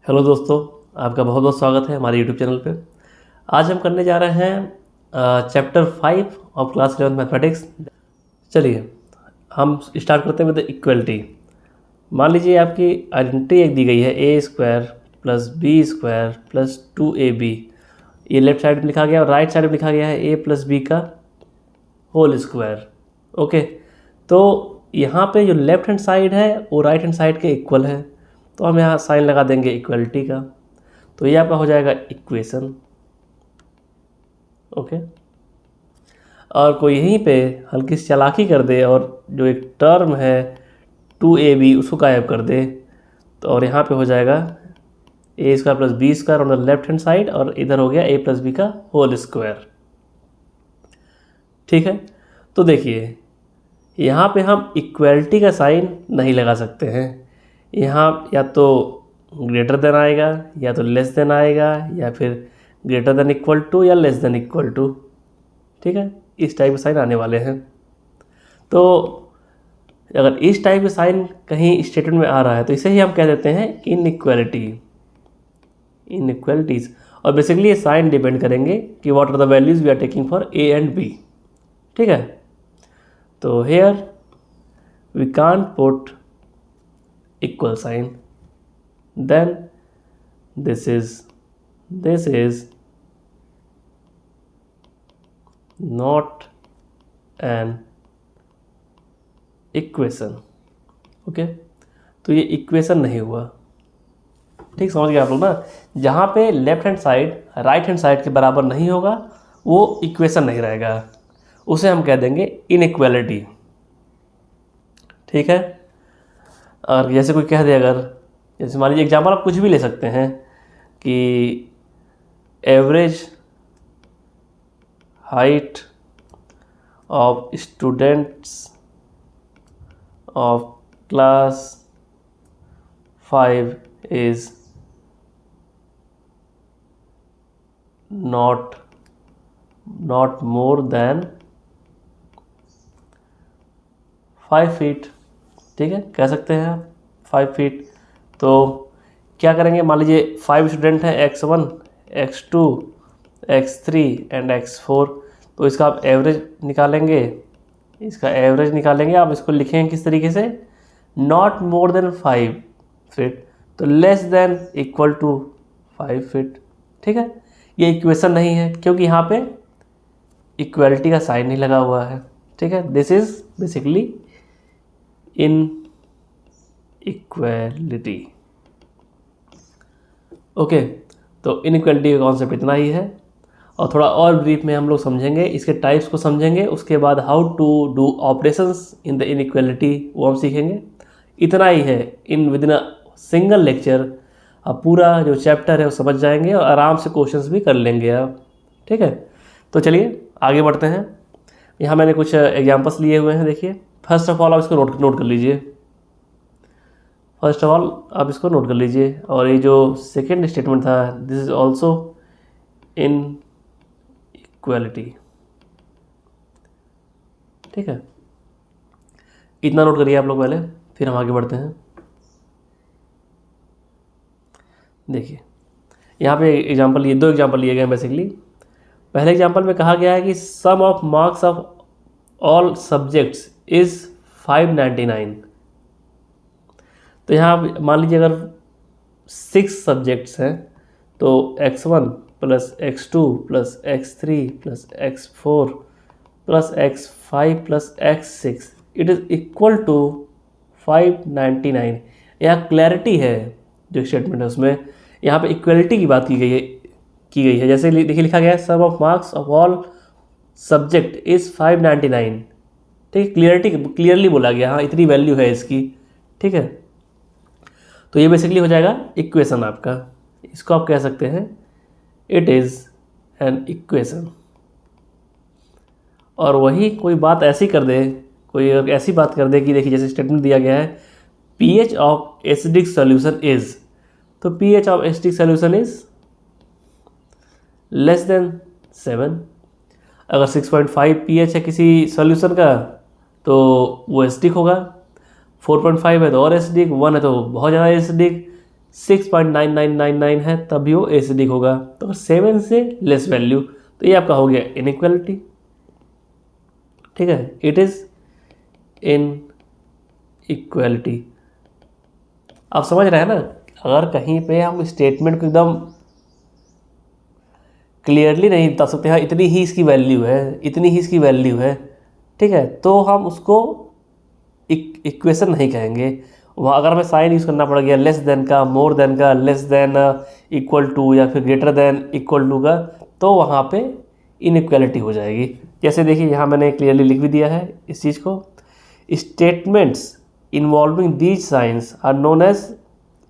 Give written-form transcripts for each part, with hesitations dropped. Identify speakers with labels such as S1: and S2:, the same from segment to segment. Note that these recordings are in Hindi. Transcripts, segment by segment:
S1: हेलो दोस्तों, आपका बहुत बहुत स्वागत है हमारे यूट्यूब चैनल पे। आज हम करने जा रहे हैं चैप्टर 5 ऑफ क्लास 11 मैथमेटिक्स। चलिए हम स्टार्ट करते हैं विद इक्वलिटी। मान लीजिए आपकी आइडेंटिटी एक दी गई है a² plus b² plus 2ab। ये लेफ्ट साइड में लिखा गया और राइट साइड में लिखा गया है a प्लस b का होल स्क्वायर। ओके, तो यहाँ पे जो लेफ्ट हैंड साइड है वो राइट हैंड साइड के इक्वल है, तो हम यहाँ साइन लगा देंगे इक्वलिटी का। तो ये आपका हो जाएगा इक्वेशन। ओके, और कोई यहीं पे हल्की सी चालाकी कर दे और जो एक टर्म है 2ab उसको गायब कर दे, तो और यहाँ पे हो जाएगा a² plus b² on the left hand side और इधर हो गया a प्लस b का होल स्क्वायर। ठीक है, तो देखिए यहाँ पे हम इक्वलिटी का साइन नहीं लगा सकते हैं। यहाँ या तो ग्रेटर देन आएगा या तो लेस देन आएगा या फिर ग्रेटर देन इक्वल टू या लेस देन इक्वल टू। ठीक है, इस टाइप के साइन आने वाले हैं। तो अगर इस टाइप के साइन कहीं स्टेटमेंट में आ रहा है तो इसे ही हम कह देते हैं इनइक्वालिटीज। और बेसिकली ये साइन डिपेंड करेंगे कि what are the values we are taking for a and b. ठीक है, तो here we can't put equal sign, then this is not an equation। Okay, तो ये इक्वेशन नहीं हुआ। ठीक, समझ गए आप लोग ना। जहाँ पे left hand side right hand side के बराबर नहीं होगा वो इक्वेशन नहीं रहेगा, उसे हम कह देंगे इनइक्वालिटी। ठीक है, और जैसे कोई कह दे, अगर जैसे मान लीजिए एग्जाम्पल आप कुछ भी ले सकते हैं कि average height of students of class 5 is not more than 5 feet. ठीक है, कह सकते हैं आप 5 फीट। तो क्या करेंगे, मान लीजिए 5 स्टूडेंट हैं, x1 x2 x3 and x4। तो इसका आप एवरेज निकालेंगे, आप इसको लिखेंगे किस तरीके से, नॉट मोर देन 5 फीट तो less than equal to 5 feet. ठीक है, ये इक्वेशन नहीं है क्योंकि यहाँ पे इक्वलिटी का साइन नहीं लगा हुआ है। ठीक है, this is basically inequality. Okay, तो इनइक्वालिटी का कॉन्सेप्ट इतना ही है, और थोड़ा और ब्रीफ में हम लोग समझेंगे, इसके टाइप्स को समझेंगे, उसके बाद how to do operations in the inequality वो हम सीखेंगे। इतना ही है, in within a single lecture आप पूरा जो चैप्टर है वो समझ जाएंगे और आराम से क्वेश्चंस भी कर लेंगे आप। ठीक है, तो चलिए आगे बढ़ते हैं। यहाँ मैंने कुछ एग्जांपल्स लिए हुए हैं। देखिए, फर्स्ट ऑफ ऑल आप इसको नोट कर लीजिए। और ये जो सेकेंड स्टेटमेंट था, this is also in equality. ठीक है, इतना नोट करिए आप लोग पहले, फिर हम आगे बढ़ते हैं। देखिए यहाँ पे एग्जांपल, ये 2 एग्जांपल लिए गए हैं बेसिकली। पहले एग्जांपल में कहा गया है कि sum of marks of all subjects is 599। तो यहाँ मान लीजिए अगर 6 सब्जेक्ट्स हैं तो x1 plus x2 plus x3 plus x4 plus x5 plus x6 it is equal to 599। यहाँ क्लैरिटी है जो स्टेटमेंट है उसमें, यहाँ पे इक्वलिटी की बात की गई है। जैसे देखिए लिखा गया है sum of marks of all subject is 599। ठीक है, क्लियरली बोला गया, हाँ इतनी वैल्यू है इसकी। ठीक है, तो ये बेसिकली हो जाएगा इक्वेशन आपका। इसको आप कह सकते हैं इट इज़ एन इक्वेशन। और वही कोई बात ऐसी कर दे, कोई ऐसी बात कर दे कि देखिए जैसे स्टेटमेंट दिया गया है pH of acidic solution is, तो pH of acidic solution is less then 7। अगर 6.5 pH है किसी सॉल्यूशन का तो वो एसिडिक होगा, 4.5 है तो और एसिडिक, 1 है तो बहुत ज़्यादा एसिडिक, 6.9999 है तब भी वो एसिडिक होगा। तो 7 से लेस वैल्यू, तो ये आपका हो गया इनइक्वालिटी। ठीक है, इट इज़ इन इक्वालिटी। आप समझ रहे हैं ना, अगर कहीं पे हम स्टेटमेंट को एकदम क्लियरली नहीं बता सकते, हाँ इतनी ही इसकी वैल्यू है, इतनी ही इसकी वैल्यू है, ठीक है, तो हम उसको इक्वेशन नहीं कहेंगे। वहाँ अगर हमें साइन यूज़ करना पड़ गया लेस देन का, मोर देन का, लेस देन इक्वल टू या फिर ग्रेटर देन इक्वल टू का, तो वहाँ पे इनइक्वालिटी हो जाएगी। जैसे देखिए यहाँ मैंने क्लियरली लिख भी दिया है इस चीज़ को, statements involving these signs are known as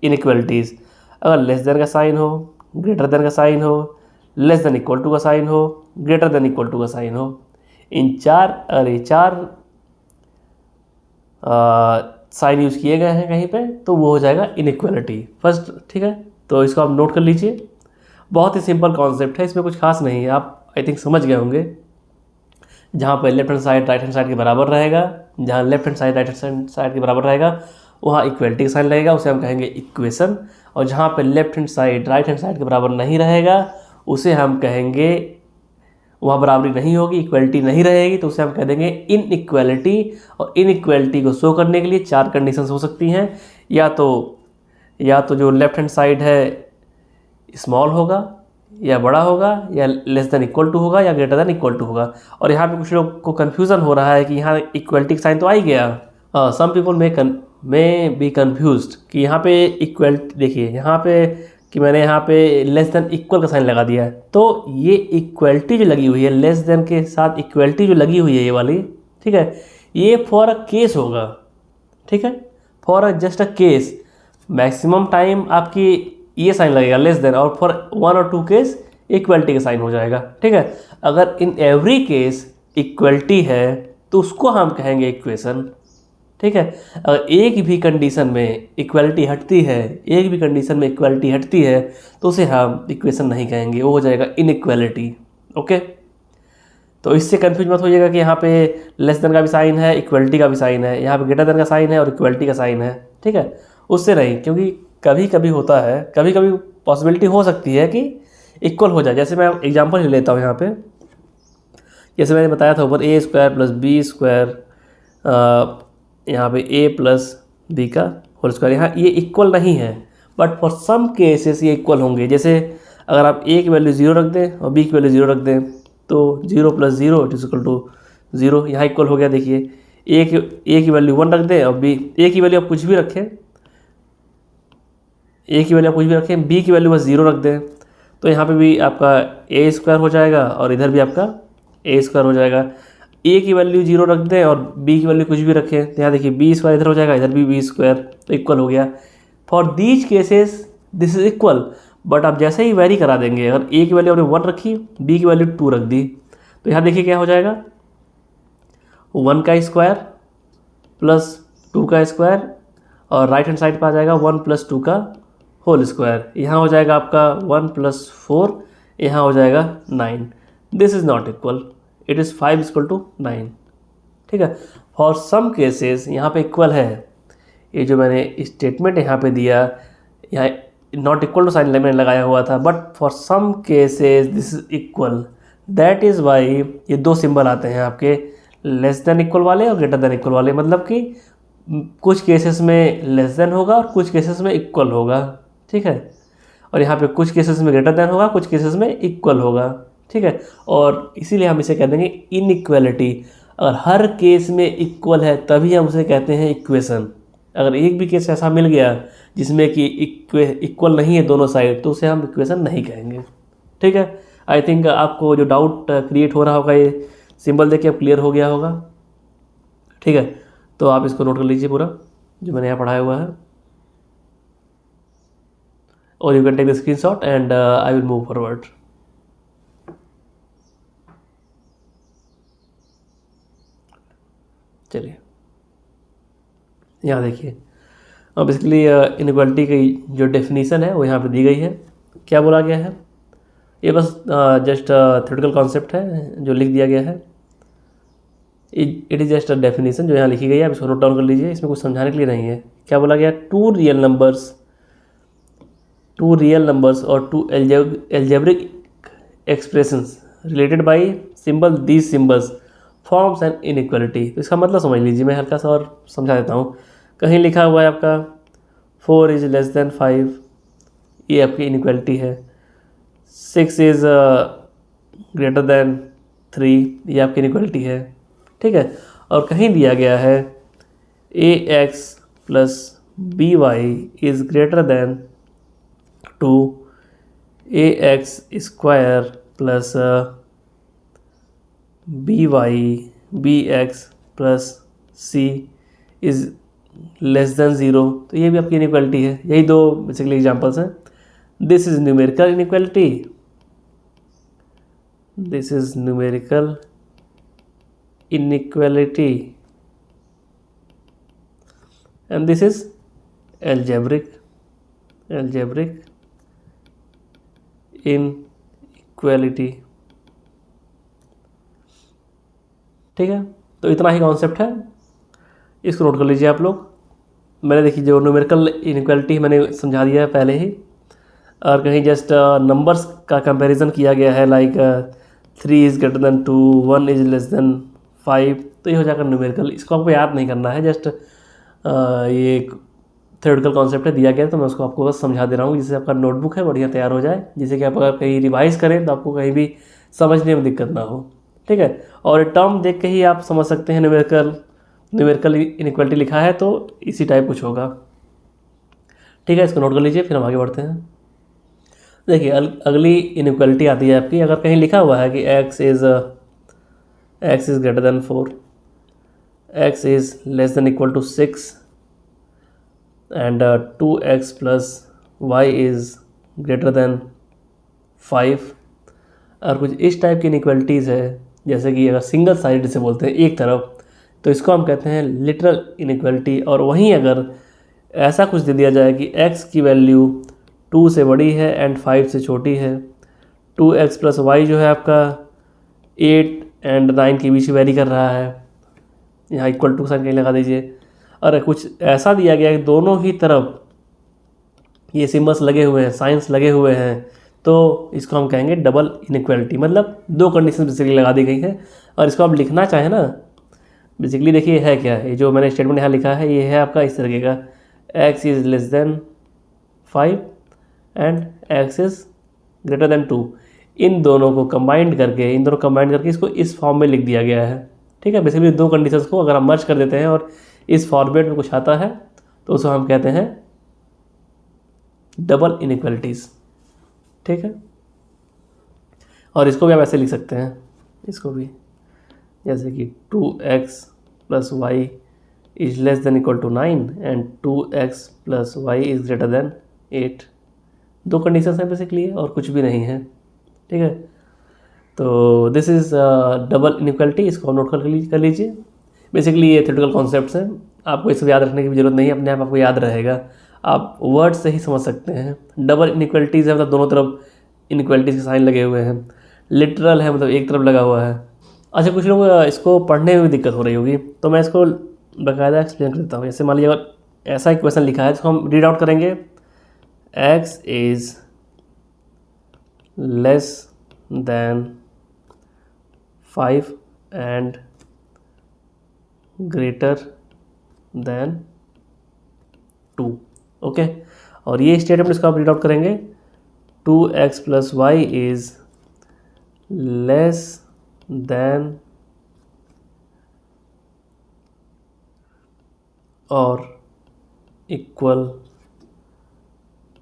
S1: inequalities. अगर लेस देन का साइन हो, ग्रेटर देन का साइन हो, लेस देन इक्वल टू का साइन हो, ग्रेटर देन इक्वल टू का साइन हो, इन चार साइन यूज़ किए गए हैं कहीं पे, तो वो हो जाएगा इनइक्वालिटी फर्स्ट। ठीक है, तो इसको आप नोट कर लीजिए। बहुत ही सिंपल कॉन्सेप्ट है, इसमें कुछ खास नहीं है, आप आई थिंक समझ गए होंगे। जहाँ पे left hand side right hand side के बराबर रहेगा, जहाँ left hand side right hand side के बराबर रहेगा वहाँ इक्वलिटी का साइन लगेगा, उसे हम कहेंगे इक्वेशन। और जहाँ पे left hand side right hand side के बराबर नहीं रहेगा उसे हम कहेंगे, वहाँ बराबरी नहीं होगी, इक्वलिटी नहीं रहेगी, तो उसे हम कह देंगे इनइक्वालिटी। और इनइक्वालिटी को शो करने के लिए चार कंडीशंस हो सकती हैं, या तो जो लेफ्ट हैंड साइड है स्मॉल होगा या बड़ा होगा, या लेस देन इक्वल टू होगा, या ग्रेटर देन इक्वल टू होगा। और यहाँ पे कुछ लोग को कन्फ्यूज़न हो रहा है कि यहाँ इक्वलिटी का साइन तो आ ही गया। Some people may be confused कि यहाँ पे इक्वलिटी, देखिए यहाँ पे कि मैंने यहाँ पे लेस देन इक्वल का साइन लगा दिया है, तो ये इक्वलिटी जो लगी हुई है लेस देन के साथ, इक्वलिटी जो लगी हुई है ये वाली, ठीक है, ये फॉर अ केस होगा। ठीक है, for a just a case, maximum time आपकी ये साइन लगेगा लेस देन, और फॉर 1 और 2 केस इक्वलिटी का साइन हो जाएगा। ठीक है, अगर इन एवरी केस इक्वलिटी है तो उसको हम कहेंगे इक्वेशन। ठीक है, अगर एक भी कंडीशन में इक्वलिटी हटती है, एक भी कंडीशन में इक्वलिटी हटती है, तो उसे हम इक्वेशन नहीं कहेंगे, वो हो जाएगा इनइक्वालिटी। ओके, तो इससे कंफ्यूज मत होइएगा कि यहाँ पे लेस देन का भी साइन है, इक्वलिटी का भी साइन है, यहाँ पे ग्रेटर देन का साइन है और इक्वलिटी का साइन है। ठीक है, उससे नहीं, क्योंकि कभी कभी होता है, कभी कभी पॉसिबिलिटी हो सकती है कि इक्वल हो जाए। जैसे मैं एग्जांपल ले लेता हूँ यहाँ पे, जैसे मैंने बताया था ऊपर ए स्क्वायर प्लस बी स्क्वायर, यहाँ पे ए प्लस बी का होल स्क्वायर, यहाँ ये इक्वल नहीं है, बट फॉर सम केसेस ये इक्वल होंगे। जैसे अगर आप ए की वैल्यू 0 रख दें और बी की वैल्यू 0 रख दें, तो 0 + 0 इट इज इक्वल टू 0, यहाँ इक्वल हो गया। देखिए ए की वैल्यू 1 रख दें और बी, ए की वैल्यू आप कुछ भी रखें, ए की वैल्यू आप कुछ भी रखें, बी की वैल्यू बस 0 रख दें, तो यहाँ पे भी आपका ए स्क्वायर हो जाएगा और इधर भी आपका ए स्क्वायर हो जाएगा। ए की वैल्यू 0 रख दें और बी की वैल्यू कुछ भी रखें, तो यहाँ देखिए बी स्क्वायर इधर हो जाएगा, इधर भी बी स्क्वायर, तो इक्वल हो गया। For these cases this is equal, but आप जैसे ही वेरी करा देंगे, अगर ए की वैल्यू आपने 1 रखी, बी की वैल्यू 2 रख दी, तो यहाँ देखिए क्या हो जाएगा, 1 का स्क्वायर प्लस 2 का स्क्वायर, और राइट हैंड साइड पर आ जाएगा 1 + 2 का होल स्क्वायर। यहाँ हो जाएगा आपका 1 + 4, यहाँ हो जाएगा 9। This is not equal, it is 5 = 9। ठीक है, फॉर सम केसेस यहाँ पे इक्वल है, ये जो मैंने स्टेटमेंट यहाँ पे दिया, यहाँ नॉट इक्वल टू साइन मैंने लगाया हुआ था, but for some cases this is equal. That is why ये 2 सिंबल आते हैं आपके, लेस देन इक्वल वाले और ग्रेटर देन इक्वल वाले, मतलब कि कुछ केसेस में लेस देन होगा और कुछ केसेस में इक्वल होगा। ठीक है, और यहाँ पे कुछ केसेस में ग्रेटर देन होगा, कुछ केसेस में इक्वल होगा। ठीक है, और इसीलिए हम इसे कह देंगे इनइक्वालिटी। अगर हर केस में इक्वल है तभी हम उसे कहते हैं इक्वेशन। अगर एक भी केस ऐसा मिल गया जिसमें कि इक्वल नहीं है दोनों साइड, तो उसे हम इक्वेशन नहीं कहेंगे। ठीक है, आई थिंक आपको जो डाउट क्रिएट हो रहा होगा ये सिंबल देख के अब क्लियर हो गया होगा। ठीक है, तो आप इसको नोट कर लीजिए पूरा जो मैंने यहाँ पढ़ाया हुआ है, और you can take the screenshot and I will move forward. चलिए यहाँ देखिए, अब बेसिकली इनइक्वालिटी की जो डेफिनीशन है वो यहाँ पे दी गई है। क्या बोला गया है, ये बस जस्ट थ्योरेटिकल कॉन्सेप्ट है जो लिख दिया गया है। It is just a definition जो यहाँ लिखी गई है, आप इसको नोट डाउन कर लीजिए, इसमें कुछ समझाने के लिए नहीं है। क्या बोला गया, 2 real numbers two real numbers और two algebraic expressions related by symbol these symbols forms and inequality. तो इसका मतलब समझ लीजिए, मैं हल्का सा और समझा देता हूँ। कहीं लिखा हुआ है आपका 4 इज़ लेस देन 5, ये आपकी इनइक्वालिटी है। 6 इज़ ग्रेटर देन 3, ये आपकी इनइक्वालिटी है, ठीक है। और कहीं दिया गया है ax plus b y is greater than 2 ax square plus b x plus c is less than 0, तो ये भी आपकी इनइक्वालिटी है। यही दो बेसिकली एग्जांपल्स हैं। This is numerical inequality, this is numerical inequality and this is algebraic inequality, ठीक है। तो इतना ही कॉन्सेप्ट है, इसको नोट कर लीजिए आप लोग। मैंने देखिए जो न्यूमेरिकल इनइक्वालिटी मैंने समझा दिया है पहले ही, और कहीं जस्ट नंबर्स का कंपैरिजन किया गया है, like 3 is greater than 2, 1 is less than 5, तो ये हो जाएगा न्यूमेरिकल। इसको आपको याद नहीं करना है, जस्ट ये एक थ्योरेटिकल कॉन्सेप्ट है दिया गया, तो मैं उसको आपको बस समझा दे रहा हूँ, जिससे आपका नोटबुक है बढ़िया तैयार हो जाए, जिससे कि आप अगर कहीं रिवाइज करें तो आपको कहीं भी समझने में दिक्कत ना हो, ठीक है। और टर्म देख के ही आप समझ सकते हैं न्यूमेरिकल इनइक्वालिटी लिखा है तो इसी टाइप कुछ होगा, ठीक है। इसको नोट कर लीजिए, फिर हम आगे बढ़ते हैं। देखिए अगली इनइक्वालिटी आती है आपकी, अगर कहीं लिखा हुआ है कि x is greater than 4, x is less than equal to 6 and 2x plus y is greater than 5, और कुछ इस टाइप की इनइक्वालिटीज़ है, जैसे कि अगर सिंगल साइड जिसे बोलते हैं एक तरफ, तो इसको हम कहते हैं लिटरल इनइक्वालिटी। और वहीं अगर ऐसा कुछ दे दिया जाए कि x की वैल्यू 2 से बड़ी है एंड 5 से छोटी है, 2x प्लस वाई जो है आपका 8 एंड 9 के बीच वेरी कर रहा है, यहाँ इक्वल टू साइन कहीं लगा दीजिए। और कुछ ऐसा दिया गया है कि दोनों ही तरफ ये सिम्बल्स लगे हुए हैं, साइंस लगे हुए हैं, तो इसको हम कहेंगे डबल इनइक्वालिटी। मतलब दो कंडीशन बेसिकली लगा दी गई हैं, और इसको आप लिखना चाहें ना, बेसिकली देखिए है क्या है, ये जो मैंने स्टेटमेंट यहाँ लिखा है ये है आपका इस तरीके का, x is less than 5 and x is greater than 2, इन दोनों को कंबाइंड करके इसको इस फॉर्म में लिख दिया गया है, ठीक है। बेसिकली दो कंडीशंस को अगर हम मर्ज कर देते हैं और इस फॉर्मेट में कुछ आता है तो उसको हम कहते हैं डबल इनइक्वालिटीज़, ठीक है। और इसको भी आप ऐसे लिख सकते हैं, इसको भी जैसे कि 2x plus y is less than equal to 9 and 2x plus y is greater than 8। दो कंडीशंस हैं बेसिकली और कुछ भी नहीं है, ठीक है। तो दिस इज़ डबल इनइक्वालिटी, इसको नोट कर लीजिए। बेसिकली ये थ्योरेटिकल कॉन्सेप्ट्स हैं, आपको इसको याद रखने की भी जरूरत नहीं है, अपने आप आपको याद रहेगा, आप वर्ड से ही समझ सकते हैं। डबल इनइक्वालिटीज़ है मतलब दोनों तरफ इनइक्वालिटीज़ के साइन लगे हुए हैं, लिटरल है मतलब एक तरफ लगा हुआ है। अच्छा, कुछ लोग इसको पढ़ने में भी दिक्कत हो रही होगी, तो मैं इसको बाकायदा एक्सप्लेन कर देता हूँ। जैसे मान लीजिए अगर ऐसा एक क्वेश्चन लिखा है तो हम रीड आउट करेंगे, x is less than 5 and greater than 2, okay. और ये स्टेटमेंट इसको आप रीड आउट करेंगे, 2x plus y is less than और equal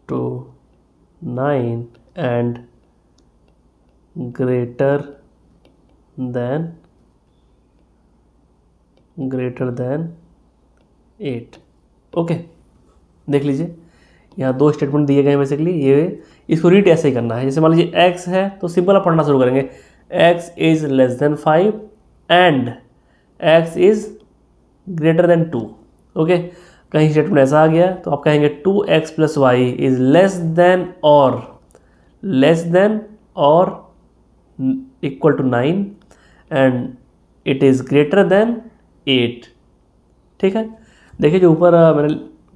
S1: to 9 and greater than 8, okay. देख लीजिए यहाँ दो स्टेटमेंट दिए गए हैं बेसिकली, ये इसको रीड ऐसे ही करना है। जैसे मान लीजिए x है तो सिंपल आप पढ़ना शुरू करेंगे, x is less than 5 and x is greater than 2, okay. कहीं स्टेटमेंट ऐसा आ गया तो आप कहेंगे 2x plus y is less than और equal to 9 and it is greater than 8, ठीक है। देखिए जो ऊपर मैंने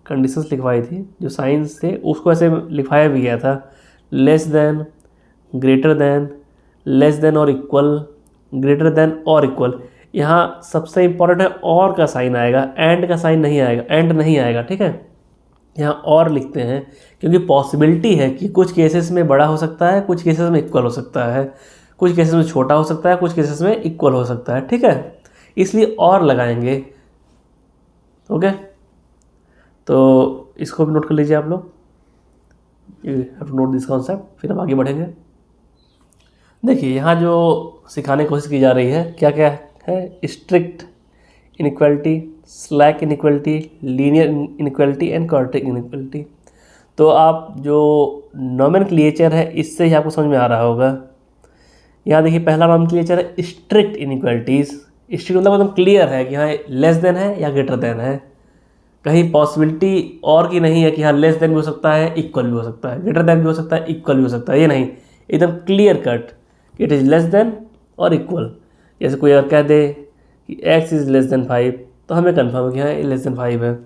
S1: कंडीशंस लिखवाई थी, जो साइंस थे उसको ऐसे लिखवाया भी गया था, less than, greater than, less than और इक्वल, ग्रेटर देन और इक्वल। यहाँ सबसे इम्पॉर्टेंट है और का साइन आएगा, एंड का साइन नहीं आएगा, एंड नहीं आएगा, ठीक है। यहाँ और लिखते हैं क्योंकि पॉसिबिलिटी है कि कुछ केसेस में बड़ा हो सकता है, कुछ केसेस में इक्वल हो सकता है, कुछ केसेस में छोटा हो सकता है, कुछ केसेस में इक्वल हो सकता है, ठीक है, इसलिए और लगाएंगे। ओके, तो इसको भी नोट कर लीजिए आप लोग, you have to note this concept, फिर हम आगे बढ़ेंगे। देखिए यहाँ जो सिखाने की कोशिश की जा रही है क्या क्या है, strict inequality, slack inequality, linear inequality and quadratic inequality. तो आप जो नोमेनक्लेचर है इससे ही आपको समझ में आ रहा होगा। यहाँ देखिए पहला नोमेनक्लेचर है स्ट्रिक्ट इनइक्वालिटीज़। स्ट्रिक्ट मतलब एकदम क्लियर है कि हाँ लेस देन है या ग्रेटर देन है, कहीं पॉसिबिलिटी और की नहीं है कि हाँ लेस देन भी हो सकता है, इक्वल भी हो सकता है, ग्रेटर देन भी हो सकता है, इक्वल भी हो सकता है, ये नहीं, एकदम clear cut it is less than और इक्वल। जैसे कोई अगर कह दे कि x इज़ लेस देन 5 तो हमें कन्फर्म है कि हाँ लेस देन 5 है,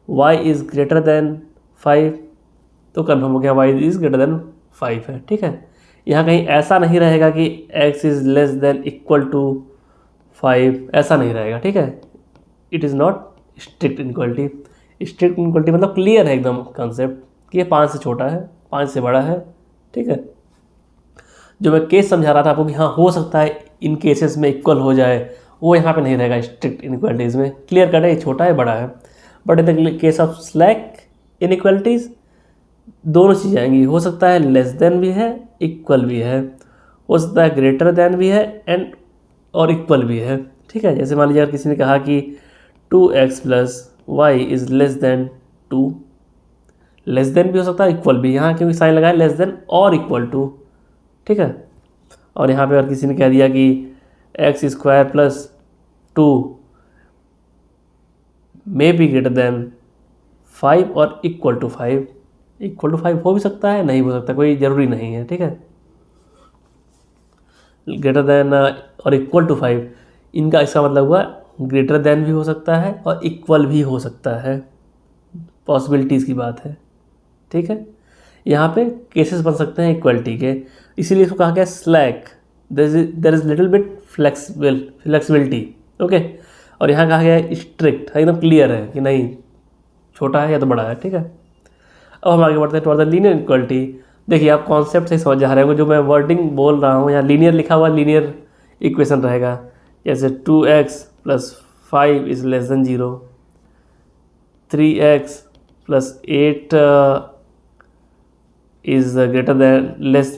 S1: y इज़ ग्रेटर देन 5 तो कन्फर्म हो गया y इज़ ग्रेटर देन 5 है, ठीक है। यहाँ कहीं ऐसा नहीं रहेगा कि x is less than equal to 5, ऐसा नहीं रहेगा, ठीक है। It is not strict inequality. Strict inequality मतलब क्लियर है एकदम कॉन्सेप्ट कि ये 5 से छोटा है, 5 से बड़ा है, ठीक है। जो मैं केस समझा रहा था आपको कि हाँ हो सकता है इन केसेस में इक्वल हो जाए, वो यहाँ पे नहीं रहेगा स्ट्रिक्ट इनइक्वालिटीज़ में, क्लियर कट है, ये छोटा है बड़ा है। But in the case of slack inequalities दोनों चीज़ें आएंगी, हो सकता है लेस देन भी है, इक्वल भी है, हो सकता है ग्रेटर देन भी है एंड और इक्वल भी है, ठीक है। जैसे मान लीजिए अगर किसी ने कहा कि 2x plus y is less than 2, less than भी हो सकता है, इक्वल भी, यहाँ क्योंकि साइन लगाया लेस देन और इक्वल टू, ठीक है। और यहाँ पे अगर किसी ने कह दिया कि x square plus 2 may be greater than 5 और इक्वल टू 5, इक्वल टू 5 हो भी सकता है, नहीं हो सकता, कोई ज़रूरी नहीं है, ठीक है। ग्रेटर देन और इक्वल टू 5, इनका इसका मतलब हुआ ग्रेटर देन भी हो सकता है और इक्वल भी हो सकता है, पॉसिबिलिटीज़ की बात है, ठीक है। यहाँ पे केसेस बन सकते हैं इक्वलिटी के, इसीलिए इसको कहा गया slack, there is little bit flexibility, okay. और यहाँ कहा गया है स्ट्रिक्ट, एकदम क्लियर है कि नहीं छोटा है या तो बड़ा है, ठीक है। अब हम आगे बढ़ते हैं टुवर्ड द लीनियर इक्वलिटी। देखिए आप कॉन्सेप्ट से समझ जा रहे हो, जो मैं वर्डिंग बोल रहा हूँ यहाँ लीनियर लिखा हुआ, लीनियर इक्वेशन रहेगा, जैसे 2x plus 5 is less than 0, 3x plus 8 is greater than less,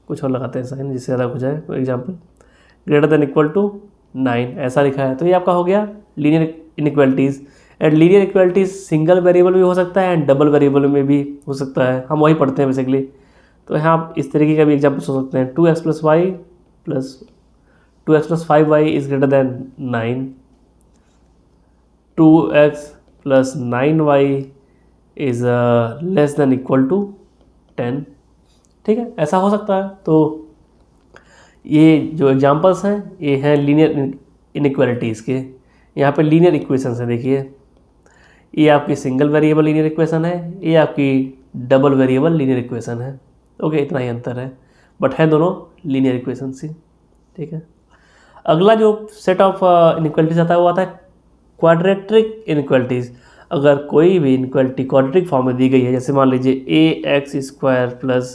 S1: कुछ और लगाते हैं साइन जिससे अलग हो जाए, for example greater than equal to 9, ऐसा लिखा है। तो ये आपका हो गया linear inequalities. And linear equalities single variable भी हो सकता है एंड डबल वेरिएबल में भी हो सकता है, हम वही पढ़ते हैं बेसिकली। तो यहाँ आप इस तरीके का भी एग्जाम्पल सोच सकते हैं, 2x plus 5y is greater than 9, 2x plus 9y is less than equal to 10, ठीक है, ऐसा हो सकता है। तो ये जो एग्जांपल्स हैं ये हैं लीनियर इनइक्वालिटीज़ के। यहाँ पे लीनियर इक्वेशंस है, देखिए ये आपकी सिंगल वेरिएबल लीनियर इक्वेशन है, ये आपकी डबल वेरिएबल लीनियर इक्वेशन है, ओके, इतना ही अंतर है, बट है दोनों लीनियर इक्वेशंस ही, ठीक है। अगला जो सेट ऑफ इनइक्वालिटीज़ आता है वो आता है क्वाड्रेटिक इनइक्वालिटीज़। अगर कोई भी इनइक्वालिटी क्वाड्रेटिक फॉर्म में दी गई है, जैसे मान लीजिए ax square plus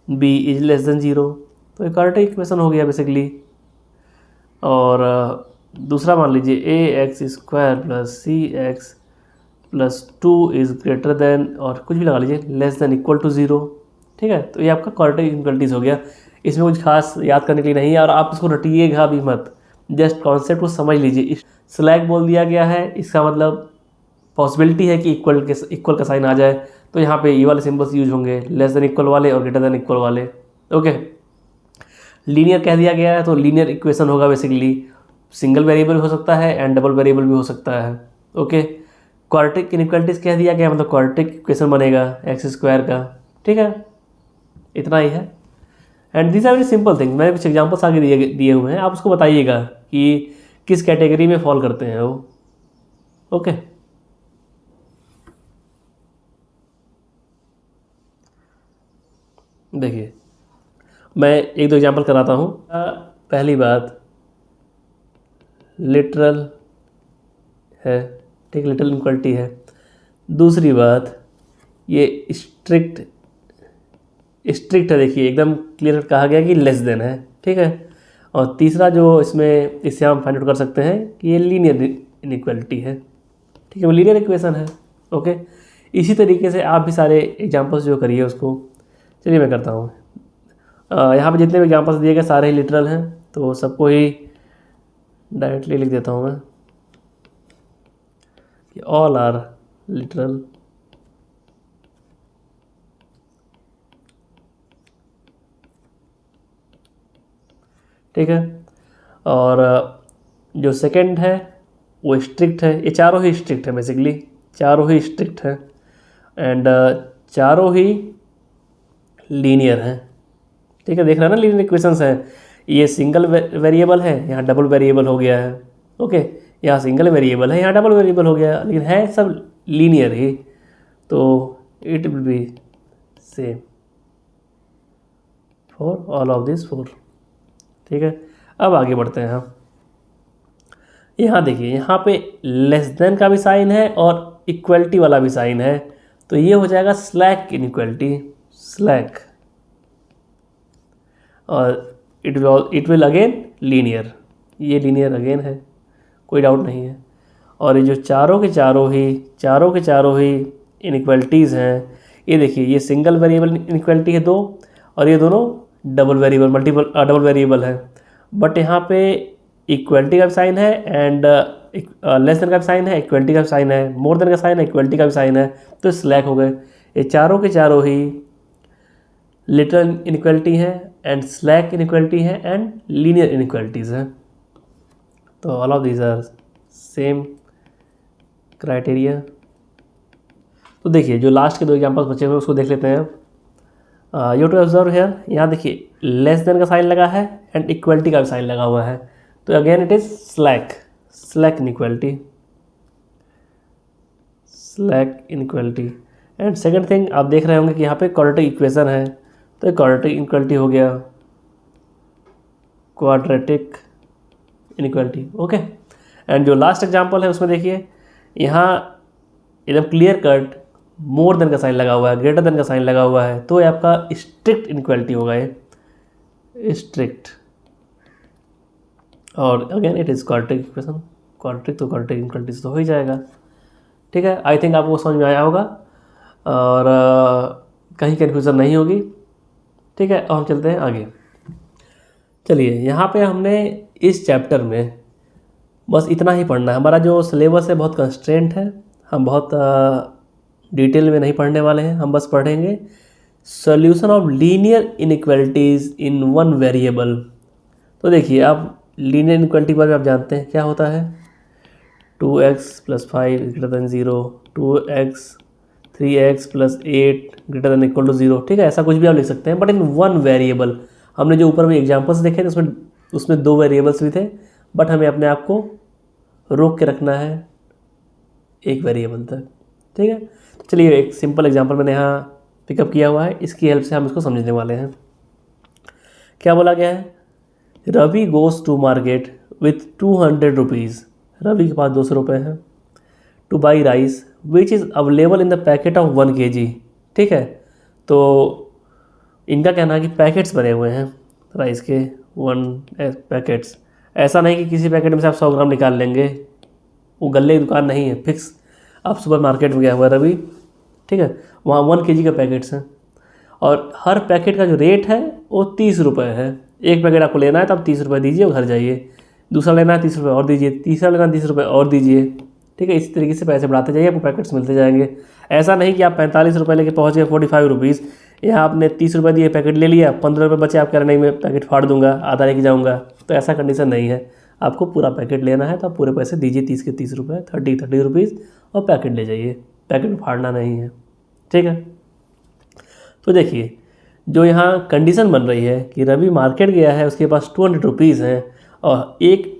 S1: b is less than 0, तो ये क्वाड्रेटिक इक्वेशन हो गया बेसिकली। और दूसरा मान लीजिए ax square plus c x plus 2 is greater than, और कुछ भी लगा लीजिए, लेस देन इक्वल टू 0, ठीक है। तो ये आपका क्वाड्रेटिक इनइक्वालिटीज़ हो गया, इसमें कुछ खास याद करने के लिए नहीं है और आप इसको रटिएगा भी मत, जस्ट कॉन्सेप्ट को समझ लीजिए। स्लैक बोल दिया गया है, इसका मतलब पॉसिबिलिटी है कि इक्वल का साइन आ जाए, तो यहाँ पे ये वाले सिंबल्स यूज होंगे, लेस देन इक्वल वाले और ग्रेटर देन इक्वल वाले, ओके। लीनियर कह दिया गया है तो लीनियर इक्वेशन होगा बेसिकली, सिंगल वेरिएबल भी हो सकता है एंड डबल वेरिएबल भी हो सकता है, ओके। क्वाड्रेटिक इनइक्वालिटीज़ कह दिया गया मतलब क्वाड्रेटिक इक्वेशन बनेगा एक्स स्क्वायर का, ठीक है, इतना ही है। And this are very simple thing, मैंने कुछ एग्जांपल्स आगे दिए हुए हैं, आप उसको बताइएगा कि किस कैटेगरी में फॉल करते हैं वो, ओके। देखिए मैं एक दो एग्जांपल कराता हूँ। पहली बात लिटरल है, ठीक, लिटरल इनक्वालिटी है। दूसरी बात ये स्ट्रिक्ट है, देखिए एकदम क्लियर कहा गया कि लेस देन है, ठीक है। और तीसरा जो इससे हम फाइंड आउट कर सकते हैं कि ये लीनियर इनइक्वालिटी है, ठीक है, वो लीनियर इक्वेशन है। ओके, इसी तरीके से आप भी सारे एग्जांपल्स जो करिए उसको। चलिए मैं करता हूँ। यहाँ पे जितने भी एग्जांपल्स दिए गए सारे ही लिटरल हैं, तो सबको ही डायरेक्टली लिख देता हूँ मैं कि ऑल आर लिटरल। ठीक है, और जो सेकंड है वो स्ट्रिक्ट है। ये चारों ही स्ट्रिक्ट है, बेसिकली चारों ही स्ट्रिक्ट है, एंड चारों ही लीनियर हैं। ठीक है, देख रहे हैं ना, लीनियर इक्वेशंस हैं। ये सिंगल वेरिएबल है, यहाँ डबल वेरिएबल हो गया है। ओके, यहाँ सिंगल वेरिएबल है, यहाँ डबल वेरिएबल हो गया, लेकिन है सब लीनियर ही, तो it will be same for all of this four. ठीक है, अब आगे बढ़ते हैं हम। यहाँ देखिए, यहाँ पे लेस देन का भी साइन है और इक्वलिटी वाला भी साइन है, तो ये हो जाएगा स्लैक इनइक्वलिटी, स्लैक, और इट विल अगेन लीनियर, ये लीनियर अगेन है, कोई डाउट नहीं है। और ये जो चारों के चारों ही इनइक्वलिटीज़ हैं, ये देखिए ये सिंगल वेरिएबल इनइक्वलिटी है दो, और ये दोनों डबल वेरिएबल है। बट यहाँ पे इक्वलिटी का भी साइन है, एंड लेस देन का भी साइन है, इक्वलिटी का भी साइन है, मोर देन का साइन है, इक्वलिटी का भी साइन है, तो स्लैक हो गए। ये चारों के चारों ही लिटरल इनइक्वलिटी है, एंड स्लैक इनइक्वलिटी है, एंड लीनियर इनइक्वलिटीज़ हैं। तो all of these are same criteria. तो देखिए जो लास्ट के दो एग्जांपल्स बचे हुए उसको देख लेते हैं अब। यू टू ऑब्जर्व हेयर, यहाँ देखिए लेस देन का साइन लगा है एंड इक्वलिटी का भी साइन लगा हुआ है, तो again it is slack inequality. And second thing आप देख रहे होंगे कि यहाँ पे क्वाड्रेटिक इक्वेशन है, तो क्वाड्रेटिक इनइक्वलिटी हो गया, क्वाड्रेटिक इनइक्वलिटी। ओके, एंड जो लास्ट एग्जांपल है उसमें देखिए यहाँ एकदम क्लियर कट मोर देन का साइन लगा हुआ है, ग्रेटर देन का साइन लगा हुआ है, तो ये आपका स्ट्रिक्ट इनइक्वलिटी होगा, ये स्ट्रिक्ट। और again it is quadratic equation, quadratic तो क्वाड्रेटिक इनइक्वलिटी तो हो ही जाएगा। ठीक है, आई थिंक आपको समझ में आया होगा और कहीं कन्फ्यूज़न नहीं होगी। ठीक है, अब हम चलते हैं आगे। चलिए यहाँ पे हमने इस चैप्टर में बस इतना ही पढ़ना है। हमारा जो सिलेबस है बहुत कंस्ट्रेंट है, हम बहुत डिटेल में नहीं पढ़ने वाले हैं। हम बस पढ़ेंगे solution of linear inequalities in one variable. तो देखिए आप लीनियर इनइक्वालिटी के बारे में आप जानते हैं क्या होता है, 2x + 5 > 0, 2x 3x + 8 > 0। ठीक है, ऐसा कुछ भी आप लिख सकते हैं, बट इन वन वेरिएबल। हमने जो ऊपर में एग्जांपल्स देखे थे उसमें दो वेरिएबल्स भी थे, बट हमें अपने आप को रोक के रखना है एक वेरिएबल तक। ठीक है, तो चलिए एक सिंपल एग्जांपल मैंने यहाँ पिकअप किया हुआ है, इसकी हेल्प से हम इसको समझने वाले हैं। क्या बोला गया है, Ravi goes to market with 200 rupees. Ravi के पास 200 रुपये हैं। To buy rice which is available in the packet of 1 kg। ठीक है, तो इनका कहना है कि पैकेट्स बने हुए हैं राइस के 1 पैकेट्स। ऐसा नहीं कि किसी पैकेट में से आप 100 ग्राम निकाल लेंगे, वो गल्ले की दुकान नहीं है, फिक्स। आप सुपर मार्केट में गया हुआ रवि, ठीक है, वहाँ 1 kg के पैकेट्स हैं, और हर पैकेट का जो रेट है वो 30 रुपये है। एक पैकेट आपको लेना है तो आप 30 रुपये दीजिए और घर जाइए, दूसरा लेना है 30 रुपये और दीजिए, तीसरा लेना है 30 रुपये और दीजिए। ठीक है, इसी तरीके से पैसे बढ़ाते जाइए, आपको पैकेट्स मिलते जाएंगे। ऐसा नहीं कि आप 45 रुपये लेके पहुँच गए 45 रुपीज़, यहाँ आपने 30 रुपये दिए, पैकेट ले लिया, 15 रुपये बचे, आप कह रहे नहीं मैं पैकेट फाड़ दूंगा, आधा लेके जाऊँगा, तो ऐसा कंडीशन नहीं है। आपको पूरा पैकेट लेना है तो आप पूरे पैसे दीजिए, 30 के 30 रुपये, 30 रुपीज़, और पैकेट ले जाइए, पैकेट में फाड़ना नहीं है। ठीक है, तो देखिए जो यहाँ कंडीशन बन रही है कि रवि मार्केट गया है, उसके पास 200 रुपीज़ हैं, और एक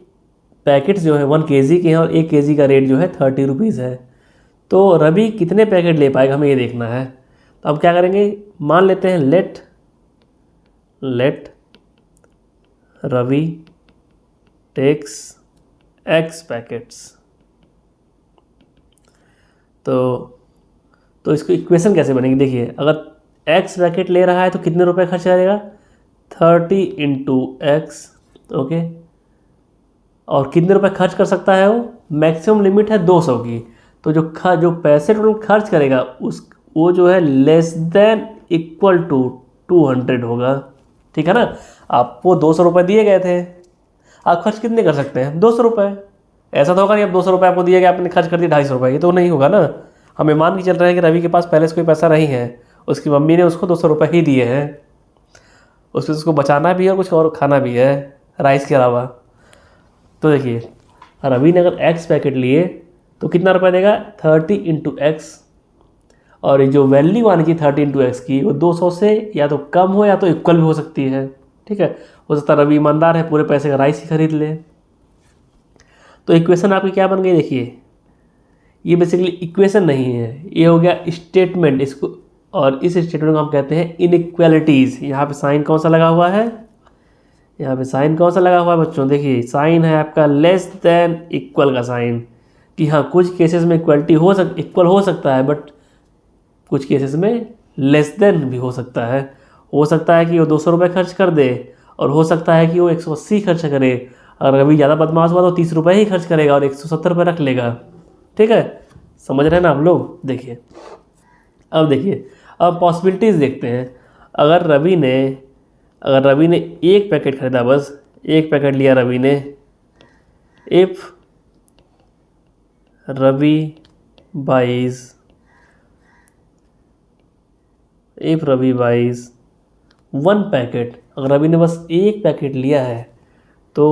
S1: पैकेट्स जो है 1 kg के हैं, और 1 kg का रेट जो है 30 रुपीज़ है। तो रवि कितने पैकेट ले पाएगा, हमें ये देखना है। तो अब क्या करेंगे, मान लेते हैं let let Ravi takes x packets. तो इसको इक्वेशन कैसे बनेगी, देखिए अगर एक्स पैकेट ले रहा है तो कितने रुपए खर्च करेगा, 30 इंटू एक्स, ओके। और कितने रुपए खर्च कर सकता है वो, मैक्सिमम लिमिट है 200 की। तो जो पैसे टोटल खर्च करेगा वो जो है लेस देन इक्वल टू 200 होगा, ठीक है ना। आपको 200 रुपये दिए गए थे, आप खर्च कितने कर सकते हैं, 200 रुपये। ऐसा तो होगा नहीं अब 200 रुपये आपको दिए गए आपने खर्च कर दिए 250 रुपये, ये तो नहीं होगा ना। हमें मान के चल रहे हैं कि रवि के पास पहले से कोई पैसा नहीं है, उसकी मम्मी ने उसको 200 रुपये ही दिए हैं, उसको बचाना भी है, कुछ और खाना भी है राइस के अलावा। तो देखिए रवि ने अगर एक्स पैकेट लिए तो कितना रुपया देगा, 30 इंटू एक्स। और ये जो वैल्यू आनी चाहिए 30 इंटू एक्स की वो 200 से या तो कम हो या तो इक्वल भी हो सकती है, ठीक है। हो सकता है रवि ईमानदार है, पूरे पैसे का राइस ही खरीद ले। तो इक्वेशन आपकी क्या बन गई, देखिए ये बेसिकली इक्वेशन नहीं है, ये हो गया स्टेटमेंट इसको। और इस स्टेटमेंट को हम कहते हैं इनइक्वालिटीज़। यहाँ पे साइन कौन सा लगा हुआ है, यहाँ पे साइन कौन सा लगा हुआ है बच्चों, देखिए साइन है आपका लेस देन इक्वल का साइन। कि हाँ कुछ केसेस में इक्वल हो सकता है, बट कुछ केसेस में लेस देन भी हो सकता है। हो सकता है कि वो 200 रुपये खर्च कर दे, और हो सकता है कि वो 180 खर्च करे। अगर कभी ज़्यादा बदमाश हुआ तो 30 रुपये ही खर्च करेगा और 170 रुपये रख लेगा, ठीक है। समझ रहे हैं ना आप लोग। देखिए अब पॉसिबिलिटीज़ देखते हैं। अगर रवि ने एक पैकेट खरीदा, बस एक पैकेट लिया रवि ने, इफ़ रवि बाइज 1 पैकेट, अगर रवि ने बस एक पैकेट लिया है तो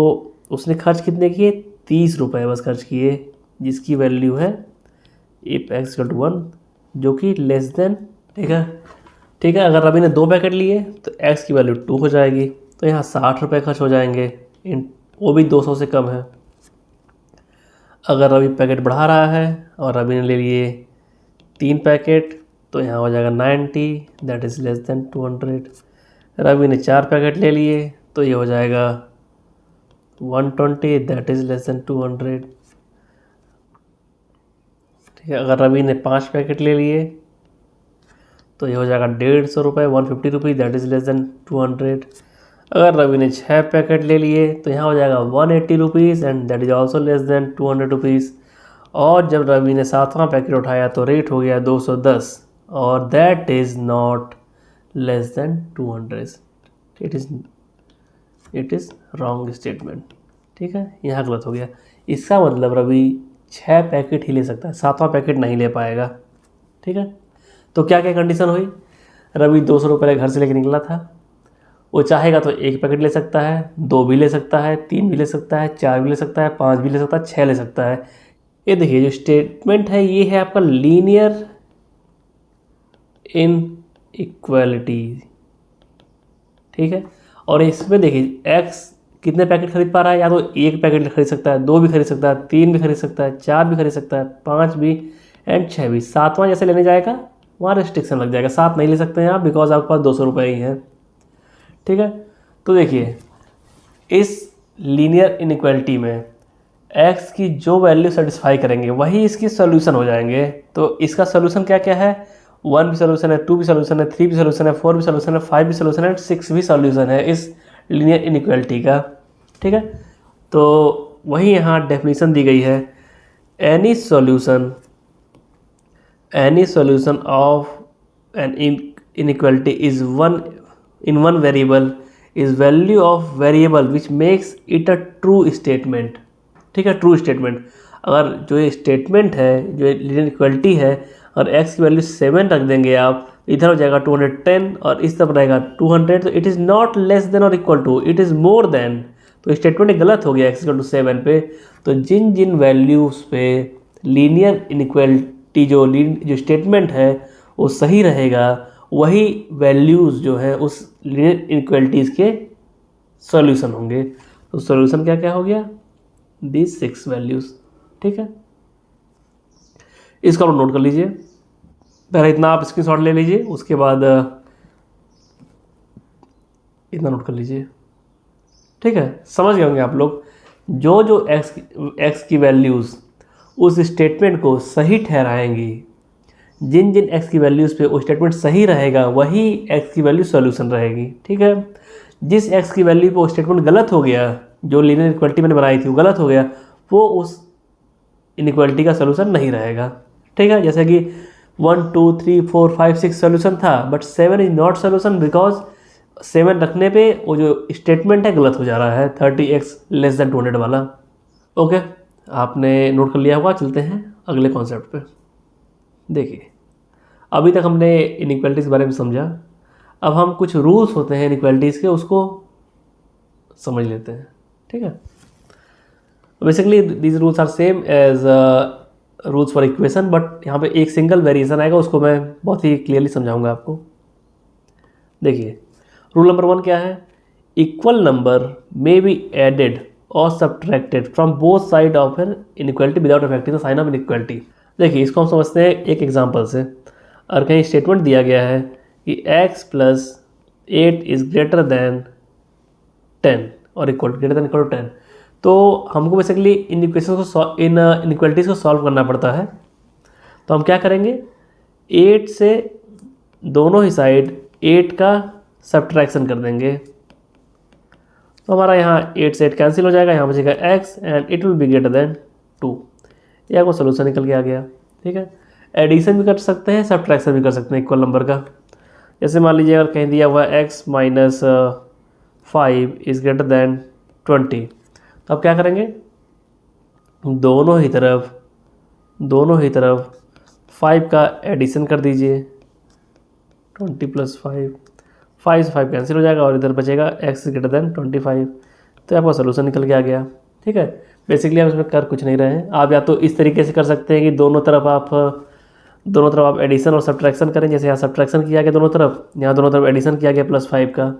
S1: उसने खर्च कितने किए, 30 रुपये बस खर्च किए, जिसकी वैल्यू है इफ एक्स इक्वल टू 1, जो कि लेस देन, ठीक है। अगर रवि ने 2 पैकेट लिए तो एक्स की वैल्यू 2 हो जाएगी, तो यहाँ 60 रुपये खर्च हो जाएंगे, वो भी 200 से कम है। अगर रवि पैकेट बढ़ा रहा है और रवि ने ले लिए 3 पैकेट तो यहाँ हो जाएगा 90, that is less than 200। Ravi ने 4 पैकेट ले लिए तो ये हो जाएगा 120, दैट इज़ लेस देन 200, ठीक है। अगर रवि ने 5 पैकेट ले लिए तो ये हो जाएगा 150 रुपये, 150 rupees, that is less than 200। अगर रवि ने 6 पैकेट ले लिए तो यहाँ हो जाएगा 180 rupees and that is also less than 200 rupees. और जब रवि ने 7वां पैकेट उठाया तो रेट हो गया 210, और that is not less than 200। It is wrong statement, ठीक है, यहाँ गलत हो गया। इसका मतलब रवि 6 पैकेट ही ले सकता है, 7वां पैकेट नहीं ले पाएगा, ठीक है। तो क्या क्या कंडीशन हुई, रवि 200 रुपये घर से लेके निकला था, वो चाहेगा तो 1 पैकेट ले सकता है, 2 भी ले सकता है, 3 भी ले सकता है, 4 भी ले सकता है, 5 भी ले सकता है, 6 ले सकता है। ये देखिए जो स्टेटमेंट है ये है आपका लीनियर इनइक्वालिटी, ठीक है। और इसमें देखिए एक्स कितने पैकेट खरीद पा रहा है, या तो 1 पैकेट खरीद सकता है, 2 भी खरीद सकता है, 3 भी खरीद सकता है, 4 भी खरीद सकता है, 5 भी एंड 6 भी। 7वां जैसे लेने जाएगा वहाँ रिस्ट्रिक्शन लग जाएगा, 7 नहीं ले सकते हैं आप बिकॉज आपके पास 200 रुपये ही हैं, ठीक है। तो देखिए इस लीनियर इनइक्वालिटी में x की जो वैल्यू सेटिस्फाई करेंगे वही इसकी सोल्यूशन हो जाएंगे। तो इसका सोल्यूशन क्या क्या है, 1 भी सोल्यूशन है, 2 भी सोल्यूशन है, 3 भी सोल्यूशन है, 4 भी सोल्यूशन है, 5 भी सोल्यूशन है, 6 भी सोल्यूशन है इस लीनियर इनइक्वालिटी का, ठीक है। तो वही यहाँ डेफिनेशन दी गई है, any solution of an inequality is in one variable is value of variable which makes it a true statement, ठीक है। ट्रू स्टेटमेंट, अगर जो ये स्टेटमेंट है जो लीनियर इक्वालिटी है, और x की वैल्यू 7 रख देंगे आप, इधर हो जाएगा 210 और इस तरफ रहेगा 200, तो it is not less than और equal to, it is more than. तो स्टेटमेंट गलत हो गया x इक्वल टू 7 पे। तो जिन जिन वैल्यूज़ पे लीनियर इनइक्वालिटी जो स्टेटमेंट है वो सही रहेगा, वही वैल्यूज़ जो है उस लीनियर इनइक्वालिटीज़ के सॉल्यूशन होंगे। तो सॉल्यूशन क्या क्या हो गया, these 6 वैल्यूज़, ठीक है। इसका नोट कर लीजिए, पहले इतना आप स्क्रीनशॉट ले लीजिए, उसके बाद इतना नोट कर लीजिए, ठीक है। समझ गए होंगे आप लोग। जो जो एक्स की वैल्यूज़ उस स्टेटमेंट को सही ठहराएंगी, जिन जिन एक्स की वैल्यूज़ पे वो स्टेटमेंट सही रहेगा वही एक्स की वैल्यू सॉल्यूशन रहेगी, ठीक है। जिस एक्स की वैल्यू पे वो स्टेटमेंट गलत हो गया, जो लीनियर इक्वलिटी मैंने बनाई थी वो गलत हो गया, वो उस इनइक्वालिटी का सोल्यूशन नहीं रहेगा, ठीक है। जैसे कि 1 2 3 4 5 6 सोल्यूशन था, but 7 is not solution because 7 रखने पे वो जो स्टेटमेंट है गलत हो जा रहा है, 30x लेस देन 200 वाला। ओके, आपने नोट कर लिया होगा। चलते हैं अगले कॉन्सेप्ट पे। देखिए, अभी तक हमने इनइक्वालिटीज़ के बारे में समझा, अब हम कुछ रूल्स होते हैं इनइक्वालिटीज़ के उसको समझ लेते हैं, ठीक है। Basically these rules are same as rules for equation, but यहाँ पे एक सिंगल वेरिएशन आएगा, उसको मैं बहुत ही क्लियरली समझाऊंगा आपको। देखिए, रूल नंबर 1 क्या है? Equal number may be added और subtracted from both side of an inequality without affecting the sign of inequality. देखिए, इसको हम समझते हैं एक एग्जांपल से। और कहीं स्टेटमेंट दिया गया है कि x plus 8 is greater then 10 और ग्रेटर देन इक्वल टू 10, तो हमको बेसिकली इन इक्वेशन को इन इनइक्वालिटीज़ को सॉल्व करना पड़ता है। तो हम क्या करेंगे, 8 से दोनों ही साइड 8 का सब्ट्रैक्शन कर देंगे, तो हमारा यहाँ 8 से 8 कैंसिल हो जाएगा, यहाँ बचेगा x and it will be greater than 2। ये आपको सोल्यूशन निकल के आ गया, ठीक है। एडिशन भी कर सकते हैं, सब्ट्रैक्शन भी कर सकते हैं इक्वल नंबर का। जैसे मान लीजिए अगर कहीं दिया हुआ है x minus 5 is greater then 20, तो आप क्या करेंगे, दोनों ही तरफ 5 का एडिशन कर दीजिए, 20 प्लस 5 से 5 कैंसिल हो जाएगा और इधर बचेगा x ग्रेटर देन 25। तो आपका सोल्यूशन निकल के आ गया, ठीक है। बेसिकली आप इसमें कर कुछ नहीं रहे हैं। आप या तो इस तरीके से कर सकते हैं कि दोनों तरफ आप एडिशन और सब्ट्रैक्शन करें, जैसे यहाँ सब्ट्रैक्शन किया गया दोनों तरफ, यहाँ दोनों तरफ एडिशन किया गया +5 का।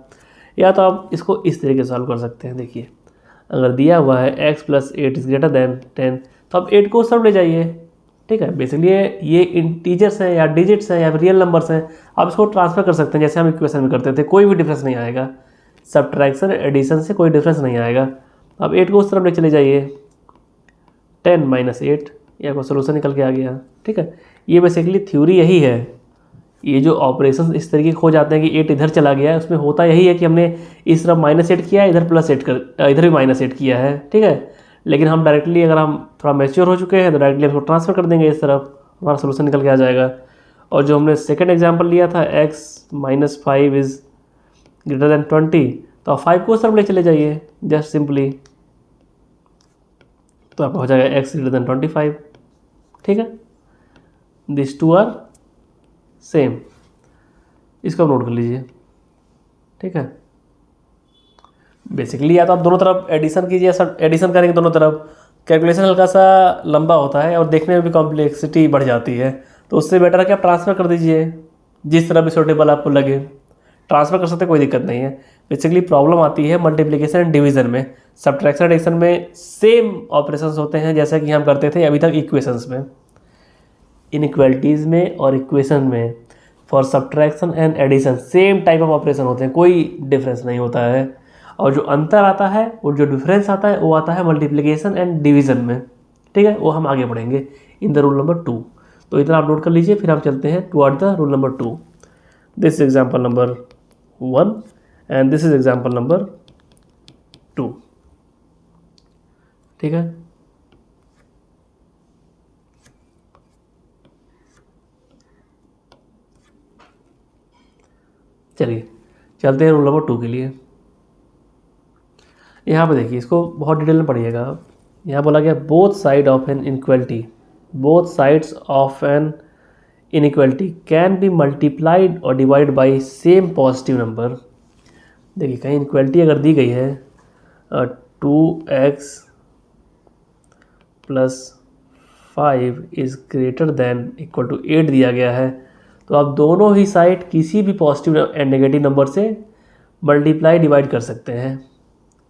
S1: या तो आप इसको इस तरीके से सॉल्व कर सकते हैं। देखिए, अगर दिया हुआ है x plus 8 is greater then 10, तो आप 8 को उस तरफ ले जाइए, ठीक है। बेसिकली ये इंटीजर्स हैं या डिजिट्स हैं या रियल नंबर्स हैं, आप इसको ट्रांसफर कर सकते हैं जैसे हम इक्वेशन में करते थे, कोई भी डिफरेंस नहीं आएगा। सब्ट्रैक्शन एडिशन से कोई डिफरेंस नहीं आएगा। आप 8 को उस तरफ ले चले जाइए, 10 माइनस 8, ये आपका सोल्यूशन निकल के आ गया, ठीक है। ये बेसिकली थ्योरी यही है। ये जो ऑपरेशन इस तरीके हो जाते हैं कि 8 इधर चला गया है, उसमें होता यही है कि हमने इस तरफ -8 किया है, इधर +8 कर, इधर भी -8 किया है, ठीक है। लेकिन हम डायरेक्टली, अगर हम थोड़ा मैच्योर हो चुके हैं तो डायरेक्टली उसको ट्रांसफर कर देंगे इस तरफ, हमारा सोल्यूशन निकल के आ जाएगा। और जो हमने सेकेंड एग्जाम्पल लिया था x minus 5 is greater then 20, तो आप 5 को उस तरफ ले चले जाइए जस्ट सिंपली, तो आपका हो जाएगा x ग्रेटर देन 25, ठीक है। दिस टू आर सेम, इसको आप नोट कर लीजिए, ठीक है। बेसिकली या तो आप दोनों तरफ एडिशन कीजिए, सब एडिशन करेंगे दोनों तरफ, कैलकुलेशन हल्का सा लंबा होता है और देखने में भी कॉम्प्लेक्सिटी बढ़ जाती है, तो उससे बेटर है कि आप ट्रांसफ़र कर दीजिए, जिस तरह भी सूटेबल आपको लगे ट्रांसफ़र कर सकते हैं, कोई दिक्कत नहीं है। बेसिकली प्रॉब्लम आती है मल्टीप्लिकेशन एंड डिवीज़न में। सब्ट्रैक्शन एडिशन में सेम ऑपरेशंस होते हैं जैसे कि हम करते थे अभी तक इक्वेशंस में। इनइक्वालिटीज़ में और इक्वेशन में for subtraction and addition same type of operation होते हैं, कोई डिफरेंस नहीं होता है। और जो अंतर आता है और जो डिफरेंस आता है वो आता है मल्टीप्लिकेशन एंड डिवीज़न में, ठीक है। वो हम आगे बढ़ेंगे इन द रूल नंबर 2। तो इतना आप नोट कर लीजिए, फिर हम चलते हैं toward the rule number 2। This is example number 1 and this is example number 2, ठीक है। चलिए चलते हैं रूल नंबर 2 के लिए। यहाँ पे देखिए, इसको बहुत डिटेल में पढ़िएगा। यहाँ बोला गया both side of an inequality, both sides of an inequality can be multiplied और divide by same positive number. देखिए, कहीं इनइक्वालिटी अगर दी गई है 2x plus 5 is greater than equal to 8 दिया गया है, तो आप दोनों ही साइड किसी भी पॉजिटिव एंड नेगेटिव नंबर से मल्टीप्लाई डिवाइड कर सकते हैं।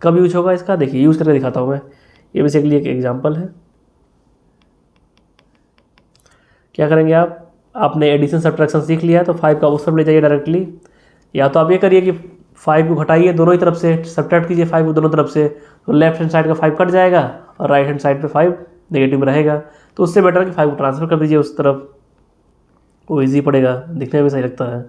S1: कब यूज होगा इसका, देखिए यूज़ करके दिखाता हूँ मैं। ये बेसिकली एक एग्जांपल है। क्या करेंगे आपने एडिशन सब्ट्रैक्शन सीख लिया है, तो 5 का उस तरफ ले जाइए डायरेक्टली। या तो आप ये करिए कि 5 को घटाइए दोनों ही तरफ से, सब्ट्रैक्ट कीजिए 5 को दोनों तरफ से, तो लेफ्ट हैंड साइड का 5 कट जाएगा और राइट हैंड साइड पे 5 नेगेटिव में रहेगा। तो उससे बेटर कि 5 को ट्रांसफर कर दीजिए उस तरफ, वो ईजी पड़ेगा, दिखने में सही लगता है।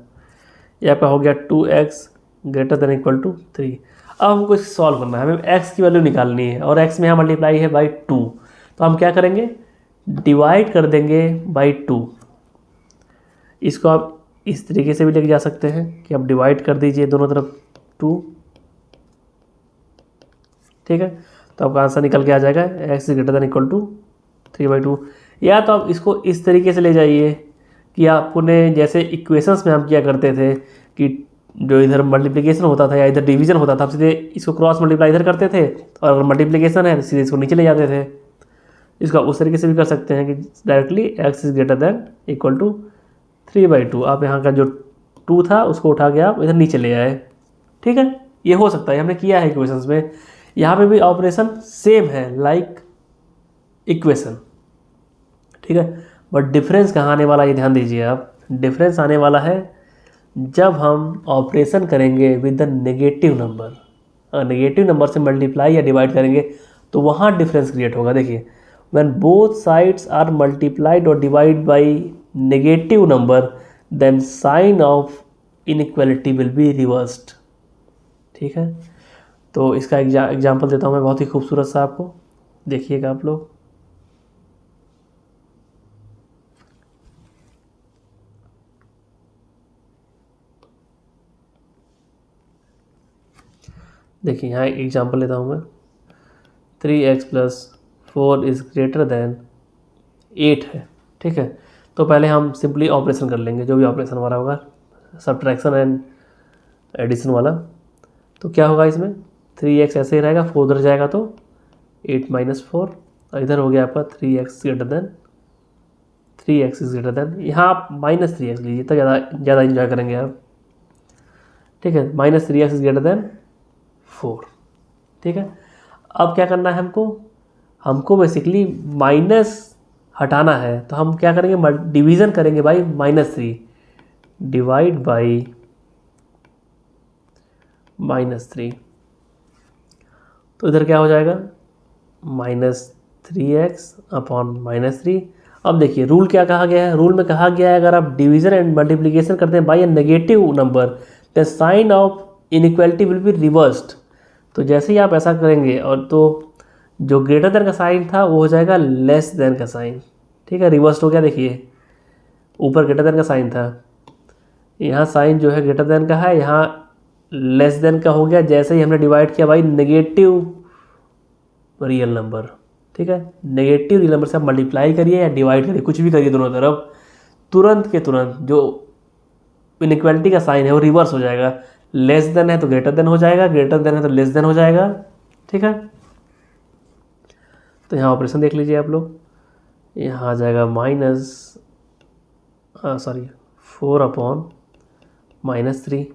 S1: ये आपका हो गया 2x greater than equal to 3। अब हमको इसे सॉल्व करना है, हमें x की वैल्यू निकालनी है और x में यहाँ मल्टीप्लाई है बाई 2, तो हम क्या करेंगे, डिवाइड कर देंगे बाई 2। इसको आप इस तरीके से भी लेके जा सकते हैं कि आप डिवाइड कर दीजिए दोनों तरफ 2, ठीक है। तो आपका आंसर निकल के आ जाएगा x is greater than equal to 3/2। या तो आप इसको इस तरीके से ले जाइए कि आपने जैसे इक्वेशंस में हम क्या करते थे कि जो इधर मल्टीप्लिकेशन होता था या इधर डिवीजन होता था, आप सीधे इसको क्रॉस मल्टीप्लाई इधर करते थे, और अगर मल्टीप्लिकेशन है तो सीधे इसको नीचे ले जाते थे। इसको आप उस तरीके से भी कर सकते हैं कि directly x is greater than equal to 3/2। आप यहाँ का जो 2 था उसको उठा के आप इधर नीचे ले आए, ठीक है। ये हो सकता है, हमने किया है इक्वेशंस में। यहाँ पे भी ऑपरेशन सेम है लाइक इक्वेशन, ठीक है, बट डिफरेंस कहाँ आने वाला ये ध्यान दीजिए आप। डिफरेंस आने वाला है जब हम ऑपरेशन करेंगे with the negative number, negative number से मल्टीप्लाई या डिवाइड करेंगे तो वहाँ डिफरेंस क्रिएट होगा। देखिए, when both sides are multiplied और divide by negative number then sign of inequality will be reversed, ठीक है। तो इसका एग्जाम्पल देता हूँ मैं, बहुत ही खूबसूरत सा, आपको देखिएगा आप लोग। देखिए यहाँ एक एग्जाम्पल लेता हूँ मैं, 3x plus 4 is greater than 8 है, ठीक है। तो पहले हम सिंपली ऑपरेशन कर लेंगे, जो भी ऑपरेशन हमारा होगा, सब्ट्रैक्शन एंड एडिशन वाला। तो क्या होगा इसमें, 3x ऐसे ही रहेगा, 4 उधर जाएगा तो 8 - 4, और इधर हो गया आपका 3x greater than 3x is greater then, यहाँ आप -3x लीजिए तो ज़्यादा इंजॉय करेंगे आप, ठीक है। -3x इज ग्रेटर देन 4, ठीक है। अब क्या करना है हमको बेसिकली माइनस हटाना है, तो हम क्या करेंगे, डिवीज़न करेंगे बाई -3, डिवाइड बाई -3। तो इधर क्या हो जाएगा, -3x अपॉन -3। अब देखिए रूल क्या कहा गया है, रूल में कहा गया है अगर आप डिवीज़न एंड मल्टीप्लिकेशन करते हैं by a negative number the sign of inequality will be reversed. तो जैसे ही आप ऐसा करेंगे और तो जो ग्रेटर देन का साइन था वो हो जाएगा लेस देन का साइन, ठीक है, रिवर्स हो गया। देखिए ऊपर ग्रेटर देन का साइन था, यहाँ साइन जो है ग्रेटर देन का है, यहाँ लेस देन का हो गया जैसे ही हमने डिवाइड किया बाई नेगेटिव रियल नंबर, ठीक है। नेगेटिव रियल नंबर से आप मल्टीप्लाई करिए या डिवाइड करिए, कुछ भी करिए दोनों तरफ, तुरंत के तुरंत जो इनइक्वालिटी का साइन है वो रिवर्स हो जाएगा। लेस देन है तो ग्रेटर देन हो जाएगा, ग्रेटर देन है तो लेस देन हो जाएगा, ठीक है। तो यहाँ ऑपरेशन देख लीजिए आप लोग, यहाँ आ जाएगा -4 अपॉन -3,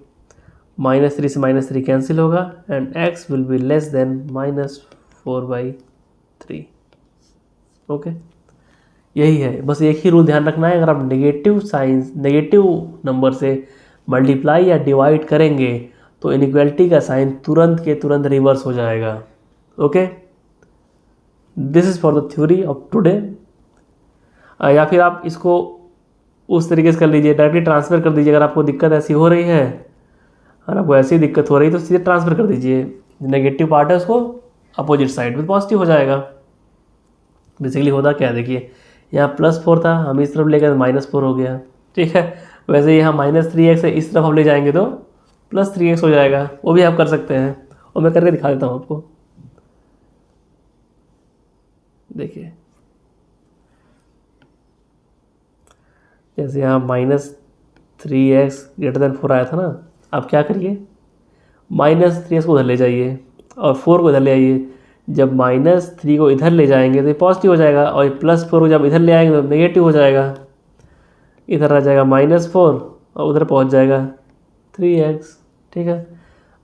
S1: -3 से -3 कैंसिल होगा and x will be less than -4/3, okay. यही है, बस एक ही रूल ध्यान रखना है, अगर आप नेगेटिव नंबर से मल्टीप्लाई या डिवाइड करेंगे तो इनइक्वालिटी का साइन तुरंत के तुरंत रिवर्स हो जाएगा, okay. This is for the theory of today. या फिर आप इसको उस तरीके से कर लीजिए, डायरेक्टली ट्रांसफ़र कर दीजिए। अगर आपको दिक्कत ऐसी हो रही है, अगर आपको ऐसी दिक्कत हो रही है तो सीधे ट्रांसफ़र कर दीजिए, नेगेटिव पार्ट है उसको अपोजिट साइड में पॉजिटिव हो जाएगा। बेसिकली होता क्या है, देखिए यहाँ +4 था, हम इस तरफ ले गए -4 हो गया, ठीक है। वैसे यहाँ -3x है, इस तरफ हम ले जाएंगे तो +3x हो जाएगा, वो भी आप कर सकते हैं, और मैं करके दिखा देता हूँ आपको। देखिए जैसे यहाँ -3x ग्रेटर देन 4 आया था ना, आप क्या करिए, -3x को उधर ले जाइए और 4 को इधर ले आइए। जब -3 को इधर ले जाएंगे तो ये पॉजिटिव हो जाएगा, और +4 को जब इधर ले आएंगे तो नेगेटिव हो जाएगा। इधर आ जाएगा -4 और उधर पहुंच जाएगा 3x, ठीक है।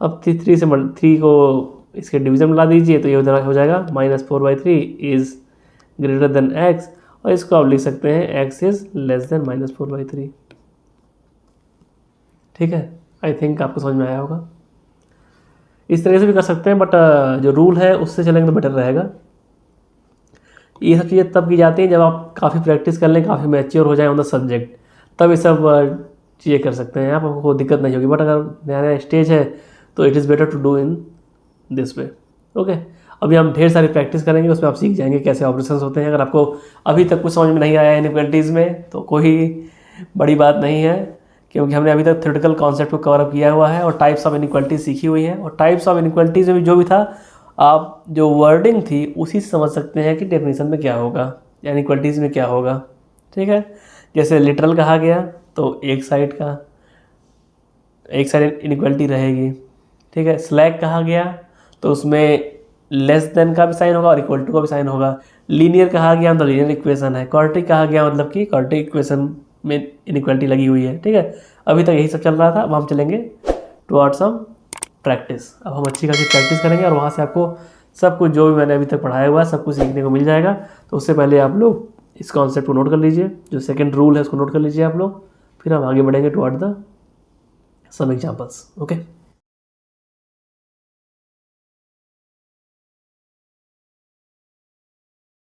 S1: अब 3 से 3 को इसके डिवीज़न में ला दीजिए तो ये उधर हो जाएगा -4/3 इज़ ग्रेटर देन x, और इसको आप लिख सकते हैं x इज़ लेस देन -4/3, ठीक है। आई थिंक आपको समझ में आया होगा। इस तरह से भी कर सकते हैं, बट जो रूल है उससे चलेंगे तो बेटर रहेगा। ये सब चीज़ें तब की जाती हैं जब आप काफ़ी प्रैक्टिस कर लें, काफ़ी मैच्योर हो जाए ऑन द सब्जेक्ट, तब ये सब चीज़ें कर सकते हैं आप, आपको दिक्कत नहीं होगी। बट अगर नया नया स्टेज है तो it is better to do in this way. Okay, अभी हम ढेर सारी प्रैक्टिस करेंगे, उसमें आप सीख जाएंगे कैसे ऑपरेशंस होते हैं। अगर आपको अभी तक कुछ समझ में नहीं आया है इनइक्वालिटीज़ में तो कोई बड़ी बात नहीं है, क्योंकि हमने अभी तक थ्योरेटिकल कॉन्सेप्ट को कवर अप किया हुआ है और टाइप्स ऑफ इनइक्वालिटीज सीखी हुई है। और टाइप्स ऑफ इनइक्वालिटीज़ में भी जो भी था, आप जो वर्डिंग थी उसी से समझ सकते हैं कि डेफिनेशन में क्या होगा, इनइक्वालिटीज़ में क्या होगा। ठीक है, जैसे लिटरल कहा गया तो एक साइड इनइक्वालिटी रहेगी। ठीक है, स्लैक कहा गया तो उसमें लेस देन का भी साइन होगा और इक्वल टू का भी साइन होगा। लीनियर कहा गया मतलब लीनियर इक्वेशन है। क्वाड्रेटिक कहा गया मतलब कि क्वाड्रेटिक इक्वेशन में इनइक्वालिटी लगी हुई है। ठीक है, अभी तक यही सब चल रहा था। अब हम चलेंगे टुवर्ड्स सम प्रैक्टिस। अब हम अच्छी खासी प्रैक्टिस करेंगे और वहाँ से आपको सब कुछ जो भी मैंने अभी तक पढ़ाया हुआ है सब कुछ सीखने को मिल जाएगा। तो उससे पहले आप लोग इस कॉन्सेप्ट को नोट कर लीजिए, जो सेकंड रूल है उसको नोट कर लीजिए आप लोग, फिर हम आगे बढ़ेंगे toward the some examples. Okay.